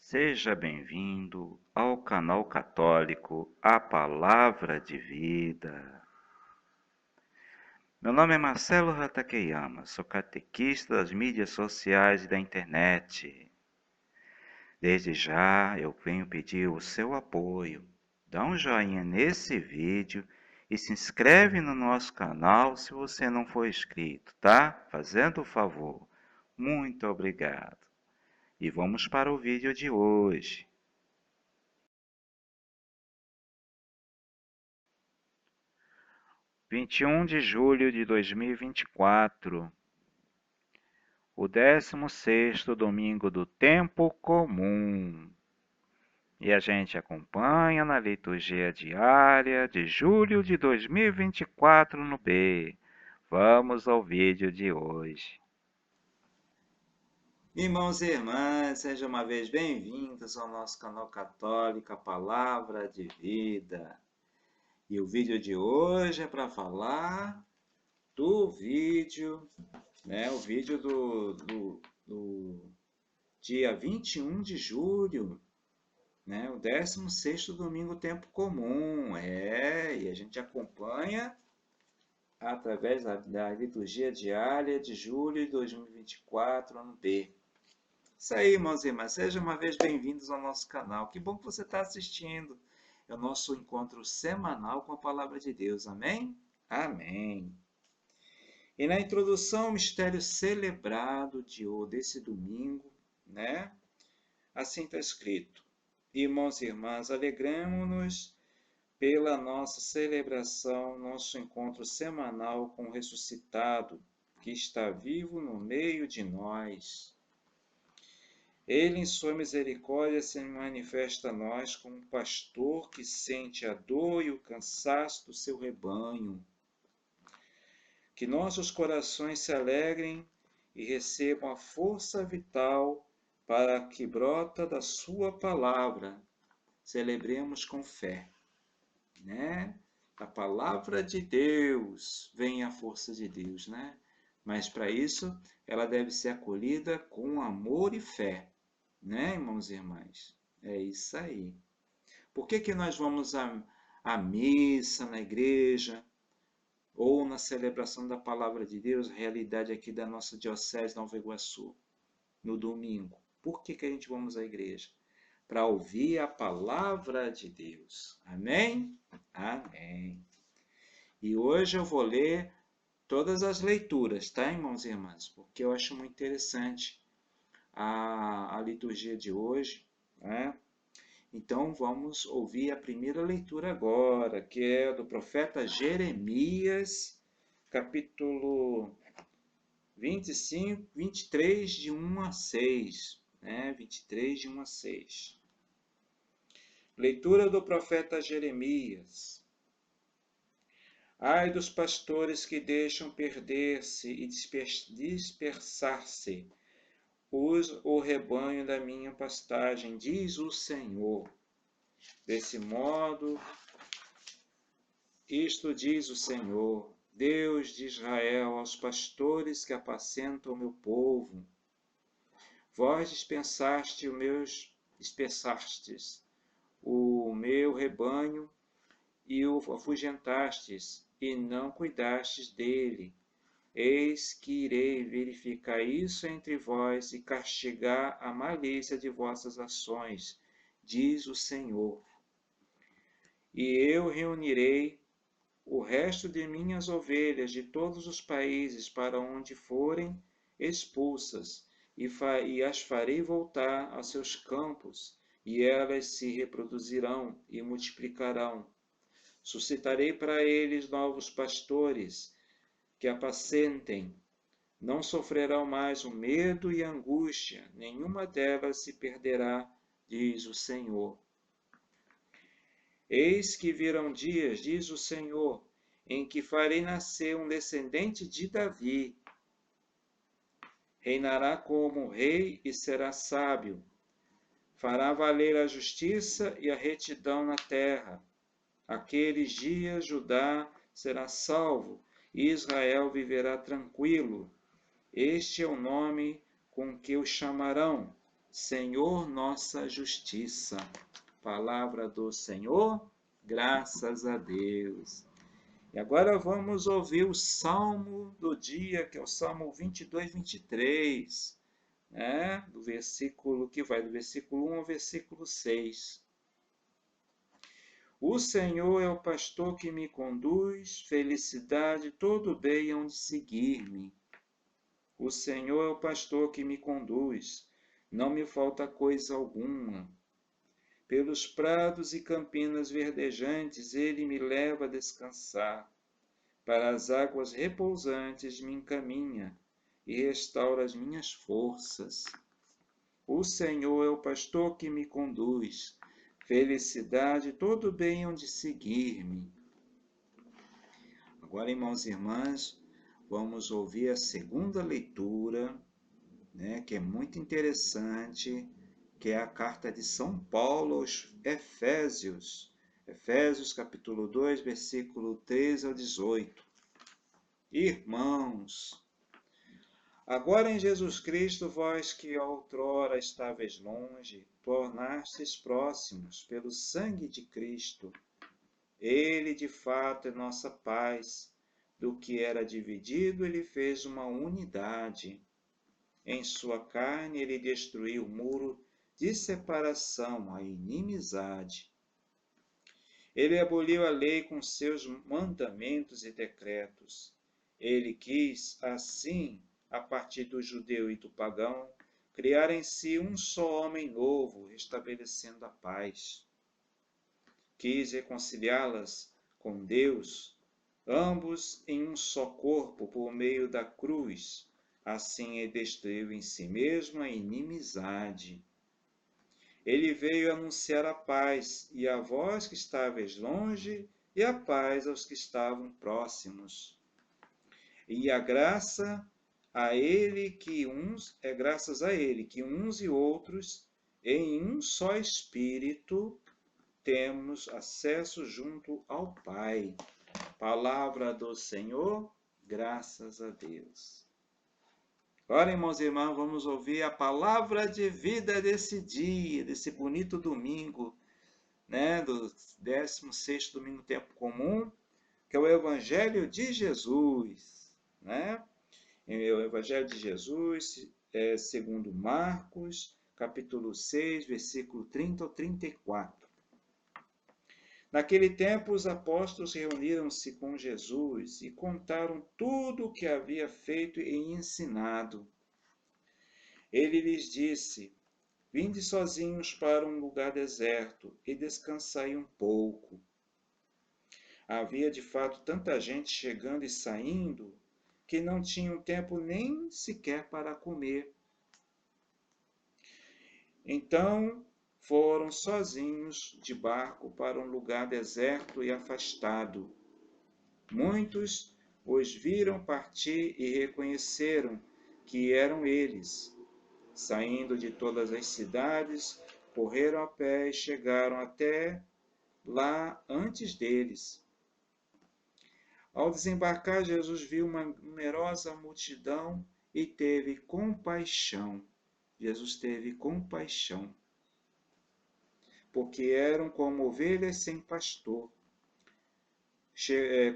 Seja bem-vindo ao canal católico A Palavra de Vida. Meu nome é Marcelo Hatakeyama, sou catequista das mídias sociais e da internet. Desde já eu venho pedir o seu apoio. Dá um joinha nesse vídeo e se inscreve no nosso canal se você não for inscrito, tá? Fazendo o favor. Muito obrigado. E vamos para o vídeo de hoje. 21 de julho de 2024, o 16º domingo do tempo comum. E a gente acompanha na liturgia diária de julho de 2024 no B. Vamos ao vídeo de hoje. Irmãos e irmãs, sejam uma vez bem-vindos ao nosso canal católico, a Palavra de Vida. E o vídeo de hoje é para falar do vídeo, o vídeo do dia 21 de julho, o 16º domingo tempo comum. E a gente acompanha através da liturgia diária de julho de 2024, ano B. Isso aí, irmãos e irmãs, sejam uma vez bem-vindos ao nosso canal. Que bom que você está assistindo. É o nosso encontro semanal com a Palavra de Deus. Amém? Amém. E na introdução, o mistério celebrado desse domingo, assim está escrito: Irmãos e irmãs, alegramo-nos pela nossa celebração, nosso encontro semanal com o ressuscitado, que está vivo no meio de nós. Ele, em sua misericórdia, se manifesta a nós como um pastor que sente a dor e o cansaço do seu rebanho. Que nossos corações se alegrem e recebam a força vital para que brota da sua palavra. Celebremos com fé, A palavra de Deus vem a força de Deus, Mas para isso, ela deve ser acolhida com amor e fé. Irmãos e irmãs? É isso aí. Por que nós vamos à missa, na igreja, ou na celebração da Palavra de Deus, realidade aqui da nossa Diocese de Nova Iguaçu, no domingo? Por que a gente vamos à igreja? Para ouvir a Palavra de Deus. Amém? Amém. E hoje eu vou ler todas as leituras, tá, irmãos e irmãs? Porque eu acho muito interessante a liturgia de hoje, Então vamos ouvir a primeira leitura agora, que é do profeta Jeremias, capítulo 25, 23, de 1 a 6. 23, de 1 a 6. Leitura do profeta Jeremias. Ai dos pastores que deixam perder-se e dispersar-se o rebanho da minha pastagem, diz o Senhor. Desse modo, isto diz o Senhor, Deus de Israel, aos pastores que apacentam o meu povo. Vós dispensastes o meu rebanho e o afugentastes, e não cuidastes dele. Eis que irei verificar isso entre vós e castigar a malícia de vossas ações, diz o Senhor. E eu reunirei o resto de minhas ovelhas de todos os países para onde forem expulsas, e as farei voltar aos seus campos, e elas se reproduzirão e multiplicarão. Suscitarei para eles novos pastores, que apacentem. Não sofrerão mais o medo e a angústia, nenhuma delas se perderá, diz o Senhor. Eis que virão dias, diz o Senhor, em que farei nascer um descendente de Davi. Reinará como rei e será sábio. Fará valer a justiça e a retidão na terra. Aqueles dias Judá será salvo e Israel viverá tranquilo. Este é o nome com que o chamarão: Senhor, nossa justiça. Palavra do Senhor, graças a Deus. E agora vamos ouvir o salmo do dia, que é o salmo 22, 23, né? Do versículo que vai do versículo 1 ao versículo 6. O Senhor é o pastor que me conduz, felicidade, todo bem hão de seguir-me. O Senhor é o pastor que me conduz, não me falta coisa alguma. Pelos prados e campinas verdejantes ele me leva a descansar. Para as águas repousantes me encaminha e restaura as minhas forças. O Senhor é o pastor que me conduz, felicidade, todo bem hão de seguir-me. Agora, irmãos e irmãs, vamos ouvir a segunda leitura, né, que é muito interessante, que é a carta de São Paulo aos Efésios. Efésios capítulo 2, versículo 13 ao 18. Irmãos, agora em Jesus Cristo, vós que outrora estáveis longe, tornastes próximos pelo sangue de Cristo. Ele, de fato, é nossa paz. Do que era dividido, ele fez uma unidade. Em sua carne, ele destruiu o muro de separação, a inimizade. Ele aboliu a lei com seus mandamentos e decretos. Ele quis, assim, a partir do judeu e do pagão, criar em si um só homem novo, estabelecendo a paz. Quis reconciliá-las com Deus, ambos em um só corpo, por meio da cruz. Assim ele destruiu em si mesmo a inimizade. Ele veio anunciar a paz, e a vós que estáveis longe, e a paz aos que estavam próximos. E a graça a ele que uns, é graças a ele que uns e outros, em um só Espírito, temos acesso junto ao Pai. Palavra do Senhor, graças a Deus. Agora, irmãos e irmãs, vamos ouvir a palavra de vida desse dia, desse bonito domingo, né, do 16º domingo tempo comum, que é o Evangelho de Jesus, né? O Evangelho de Jesus, segundo Marcos, capítulo 6, versículo 30 ao 34. Naquele tempo, os apóstolos reuniram-se com Jesus e contaram tudo o que havia feito e ensinado. Ele lhes disse: Vinde sozinhos para um lugar deserto e descansai um pouco. Havia de fato tanta gente chegando e saindo que não tinham tempo nem sequer para comer. Então foram sozinhos de barco para um lugar deserto e afastado. Muitos os viram partir e reconheceram que eram eles. Saindo de todas as cidades, correram a pé e chegaram até lá antes deles. Ao desembarcar, Jesus viu uma numerosa multidão e teve compaixão. Jesus teve compaixão, porque eram como ovelhas sem pastor.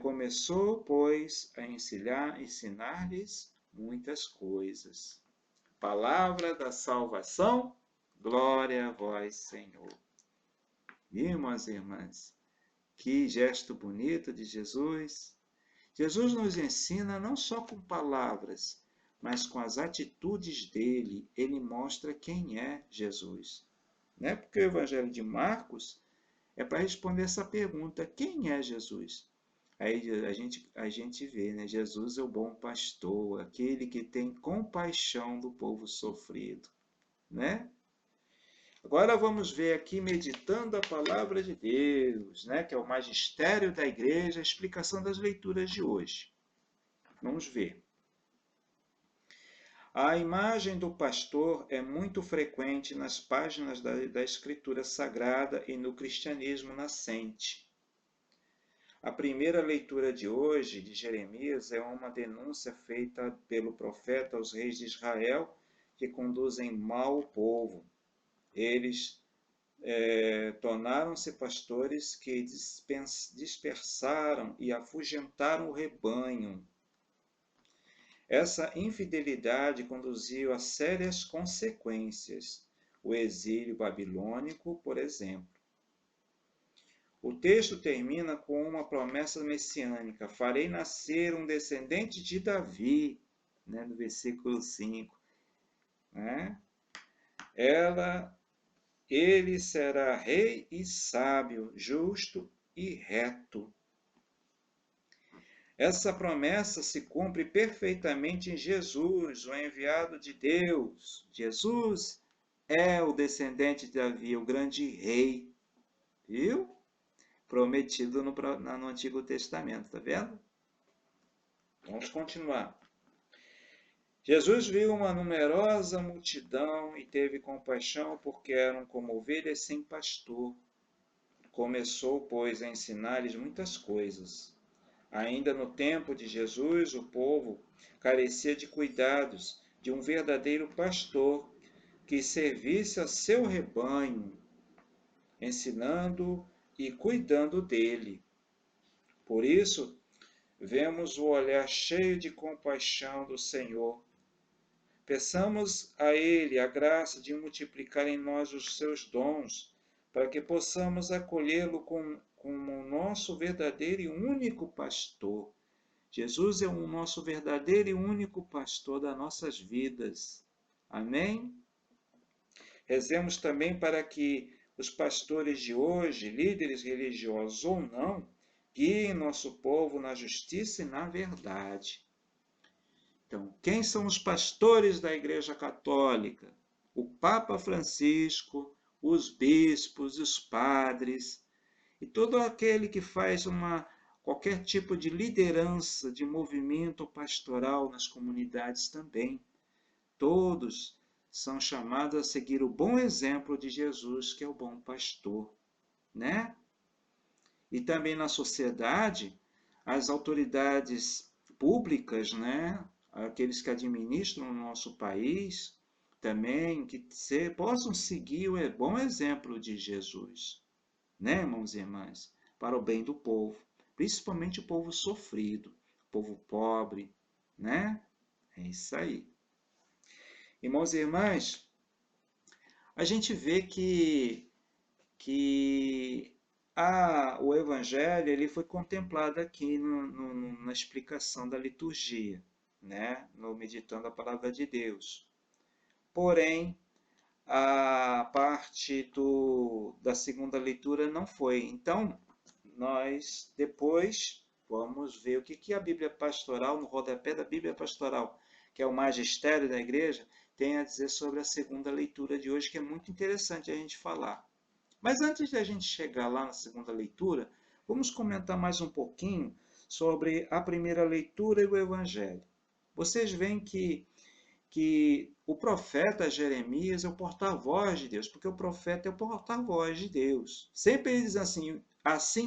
Começou, pois, a ensinar-lhes muitas coisas. Palavra da salvação, glória a vós, Senhor. Irmãos e irmãs, que gesto bonito de Jesus. Jesus nos ensina não só com palavras, mas com as atitudes dele. Ele mostra quem é Jesus. Né? Porque o Evangelho de Marcos é para responder essa pergunta: quem é Jesus? Aí a gente vê, né? Jesus é o bom pastor, aquele que tem compaixão do povo sofrido, né? Agora vamos ver aqui, meditando a palavra de Deus, né? Que é o magistério da igreja, a explicação das leituras de hoje. Vamos ver. A imagem do pastor é muito frequente nas páginas da Escritura Sagrada e no cristianismo nascente. A primeira leitura de hoje, de Jeremias, é uma denúncia feita pelo profeta aos reis de Israel que conduzem mal o povo. Eles tornaram-se pastores que dispersaram e afugentaram o rebanho. Essa infidelidade conduziu a sérias consequências. O exílio babilônico, por exemplo. O texto termina com uma promessa messiânica: farei nascer um descendente de Davi, né, no versículo 5. Né? Ele será rei e sábio, justo e reto. Essa promessa se cumpre perfeitamente em Jesus, o enviado de Deus. Jesus é o descendente de Davi, o grande rei, viu? Prometido no Antigo Testamento, tá vendo? Vamos continuar. Jesus viu uma numerosa multidão e teve compaixão porque eram como ovelhas sem pastor. Começou, pois, a ensinar-lhes muitas coisas. Ainda no tempo de Jesus, o povo carecia de cuidados, de um verdadeiro pastor que servisse a seu rebanho, ensinando e cuidando dele. Por isso, vemos o olhar cheio de compaixão do Senhor. Peçamos a Ele a graça de multiplicar em nós os seus dons, para que possamos acolhê-lo como nosso verdadeiro e único pastor. Jesus é o nosso verdadeiro e único pastor das nossas vidas. Amém? Rezemos também para que os pastores de hoje, líderes religiosos ou não, guiem nosso povo na justiça e na verdade. Então, quem são os pastores da Igreja Católica? O Papa Francisco, os bispos, os padres e todo aquele que faz qualquer tipo de liderança, de movimento pastoral nas comunidades também. Todos são chamados a seguir o bom exemplo de Jesus, que é o bom pastor, né? E também na sociedade, as autoridades públicas, né? Aqueles que administram o nosso país, também que possam seguir o bom exemplo de Jesus, né, irmãos e irmãs? Para o bem do povo, principalmente o povo sofrido, o povo pobre, né? É isso aí. Irmãos e irmãs, a gente vê que o Evangelho ele foi contemplado aqui na explicação da liturgia, né? No meditando a palavra de Deus. Porém, a parte da segunda leitura não foi. Então, nós depois vamos ver o que a Bíblia Pastoral, no rodapé da Bíblia Pastoral, que é o magistério da igreja, tem a dizer sobre a segunda leitura de hoje, que é muito interessante a gente falar. Mas antes de a gente chegar lá na segunda leitura, vamos comentar mais um pouquinho sobre a primeira leitura e o Evangelho. Vocês veem que o profeta Jeremias é o porta-voz de Deus, porque o profeta é o porta-voz de Deus. Sempre ele diz assim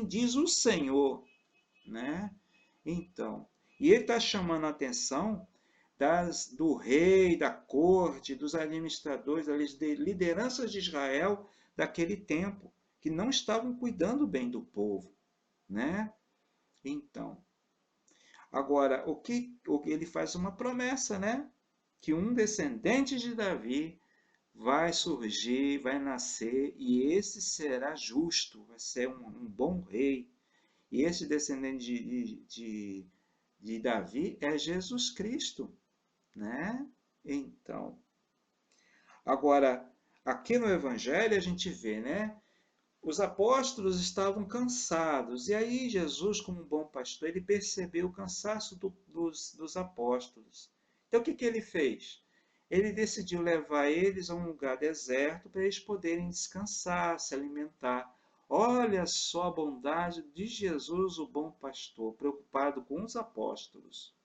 diz o Senhor, né? Então, e ele está chamando a atenção do rei, da corte, dos administradores, das lideranças de Israel daquele tempo, que não estavam cuidando bem do povo, né? Então, agora, ele faz uma promessa, né? Que um descendente de Davi vai surgir, vai nascer, e esse será justo, vai ser um bom rei. E esse descendente de Davi é Jesus Cristo, né? Então, agora, aqui no Evangelho a gente vê, né? Os apóstolos estavam cansados, e aí Jesus, como um bom pastor, ele percebeu o cansaço dos apóstolos. Então, o que ele fez? Ele decidiu levar eles a um lugar deserto para eles poderem descansar, se alimentar. Olha só a bondade de Jesus, o bom pastor, preocupado com os apóstolos.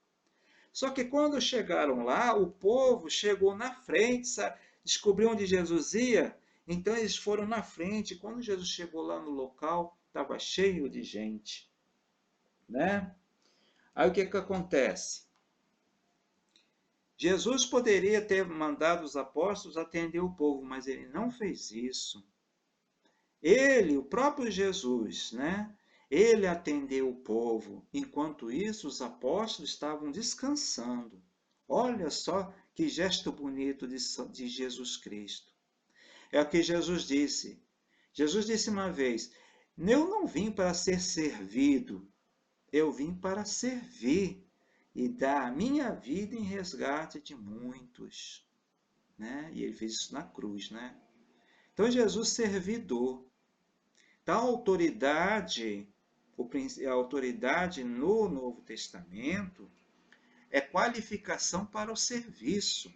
Só que quando chegaram lá, o povo chegou na frente, sabe? Descobriu onde Jesus ia, então eles foram na frente. Quando Jesus chegou lá no local, estava cheio de gente, né? Aí o que acontece? Jesus poderia ter mandado os apóstolos atender o povo, mas ele não fez isso. Ele, o próprio Jesus, né? Ele atendeu o povo. Enquanto isso, os apóstolos estavam descansando. Olha só que gesto bonito de Jesus Cristo. É o que Jesus disse. Jesus disse uma vez: eu não vim para ser servido, eu vim para servir e dar a minha vida em resgate de muitos. Né? E ele fez isso na cruz, né? Então, Jesus servidor. Então, a autoridade no Novo Testamento é qualificação para o serviço,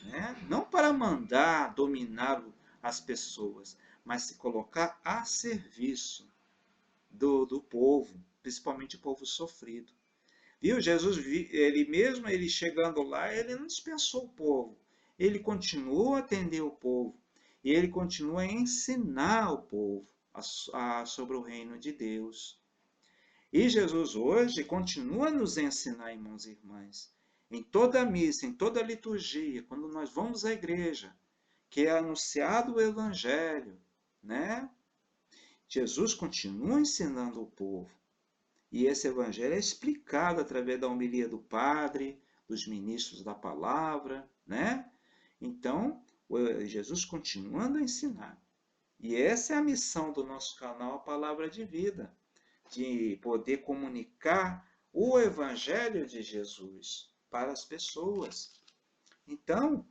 né? Não para mandar, dominar as pessoas, mas se colocar a serviço do povo, principalmente o povo sofrido. Viu? Jesus, ele chegando lá, ele não dispensou o povo. Ele continua a atender o povo. E ele continua a ensinar o povo sobre o reino de Deus. E Jesus hoje continua a nos ensinar, irmãos e irmãs. Em toda a missa, em toda a liturgia, quando nós vamos à igreja, que é anunciado o Evangelho, né? Jesus continua ensinando o povo. E esse evangelho é explicado através da homilia do padre, dos ministros da palavra, né? Então, Jesus continuando a ensinar. E essa é a missão do nosso canal, a Palavra de Vida, de poder comunicar o evangelho de Jesus para as pessoas. Então,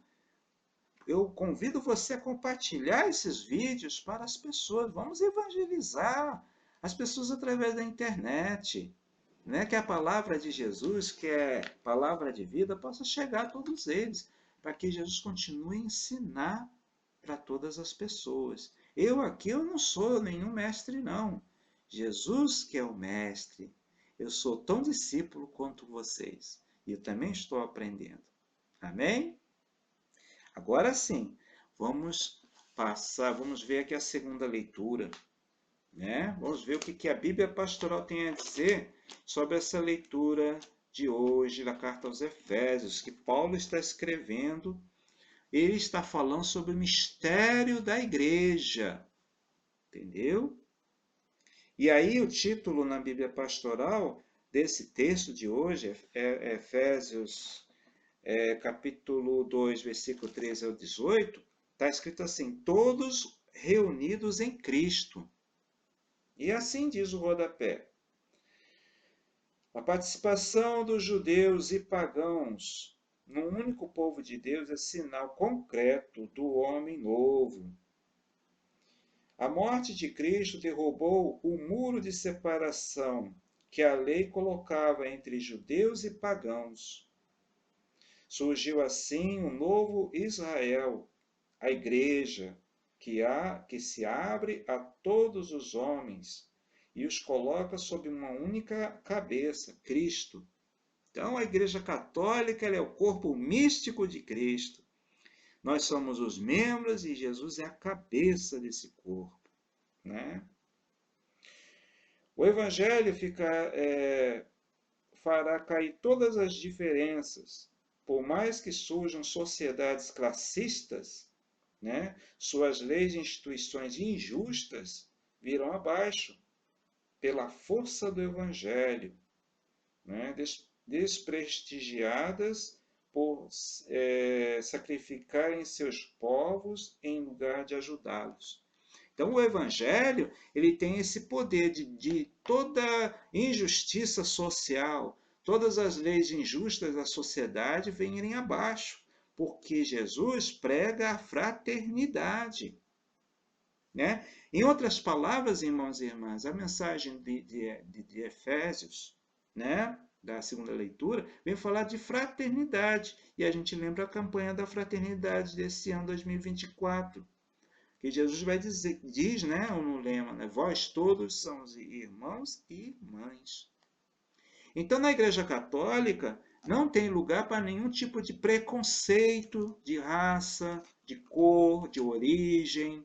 eu convido você a compartilhar esses vídeos para as pessoas. Vamos evangelizar as pessoas através da internet. Né? Que a palavra de Jesus, que é palavra de vida, possa chegar a todos eles, para que Jesus continue a ensinar para todas as pessoas. Eu não sou nenhum mestre, não. Jesus que é o mestre. Eu sou tão discípulo quanto vocês. E eu também estou aprendendo. Amém? Agora sim, vamos ver aqui a segunda leitura, né? Vamos ver o que a Bíblia Pastoral tem a dizer sobre essa leitura de hoje da carta aos Efésios, que Paulo está escrevendo. Ele está falando sobre o mistério da igreja, entendeu? E aí o título na Bíblia Pastoral desse texto de hoje é Efésios capítulo 2, versículo 13 ao 18, está escrito assim: todos reunidos em Cristo. E assim diz o rodapé: a participação dos judeus e pagãos no único povo de Deus é sinal concreto do homem novo. A morte de Cristo derrubou o muro de separação que a lei colocava entre judeus e pagãos. Surgiu assim um novo Israel, a igreja, que se abre a todos os homens e os coloca sob uma única cabeça, Cristo. Então, a Igreja Católica é o corpo místico de Cristo. Nós somos os membros e Jesus é a cabeça desse corpo, né? O Evangelho fará cair todas as diferenças. Por mais que surjam sociedades classistas, né, suas leis e instituições injustas virão abaixo pela força do Evangelho, né, desprestigiadas por sacrificarem seus povos em lugar de ajudá-los. Então, o Evangelho ele tem esse poder de toda injustiça social, todas as leis injustas da sociedade virem abaixo, porque Jesus prega a fraternidade. Né? Em outras palavras, irmãos e irmãs, a mensagem de Efésios, né, da segunda leitura, vem falar de fraternidade. E a gente lembra a campanha da fraternidade desse ano 2024. Que Jesus vai diz, né, no lema, né, vós todos sois irmãos e irmãs. Então, na Igreja Católica, não tem lugar para nenhum tipo de preconceito de raça, de cor, de origem.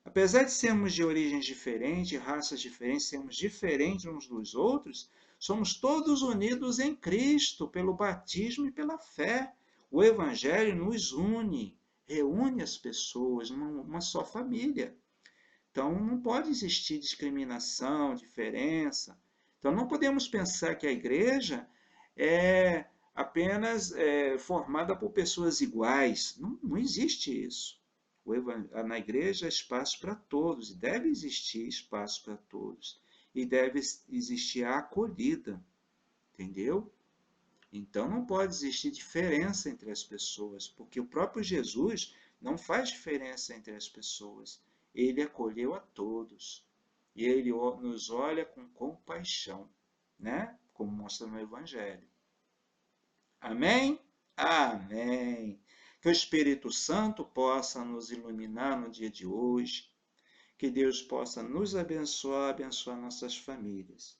Apesar de sermos de origens diferentes, raças diferentes, sermos diferentes uns dos outros, Somos todos unidos em Cristo pelo batismo e pela fé. O Evangelho nos une, reúne as pessoas numa só família. Então, não pode existir discriminação, diferença. Então, não podemos pensar que a igreja é apenas formada por pessoas iguais. Não existe isso. Na igreja há espaço para todos, e deve existir espaço para todos. E deve existir a acolhida, entendeu? Então não pode existir diferença entre as pessoas, porque o próprio Jesus não faz diferença entre as pessoas. Ele acolheu a todos. E ele nos olha com compaixão, né? Como mostra no Evangelho. Amém? Amém. Que o Espírito Santo possa nos iluminar no dia de hoje. Que Deus possa nos abençoar, abençoar nossas famílias.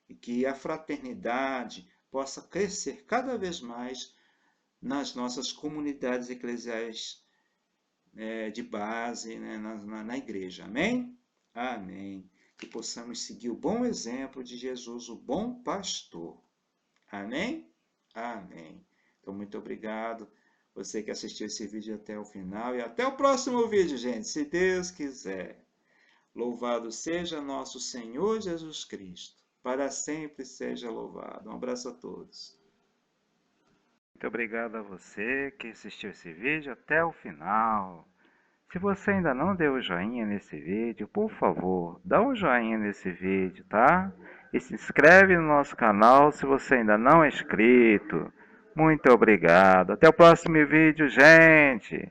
E que a fraternidade possa crescer cada vez mais nas nossas comunidades eclesiais de base, né, na igreja. Amém? Amém. Que possamos seguir o bom exemplo de Jesus, o bom pastor. Amém? Amém. Então, muito obrigado. Você que assistiu esse vídeo até o final. E até o próximo vídeo, gente, se Deus quiser. Louvado seja nosso Senhor Jesus Cristo. Para sempre seja louvado. Um abraço a todos. Muito obrigado a você que assistiu esse vídeo até o final. Se você ainda não deu o joinha nesse vídeo, por favor, dá um joinha nesse vídeo, tá? E se inscreve no nosso canal se você ainda não é inscrito. Muito obrigado. Até o próximo vídeo, gente.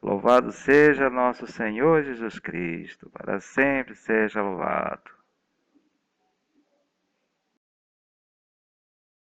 Louvado seja nosso Senhor Jesus Cristo. Para sempre seja louvado.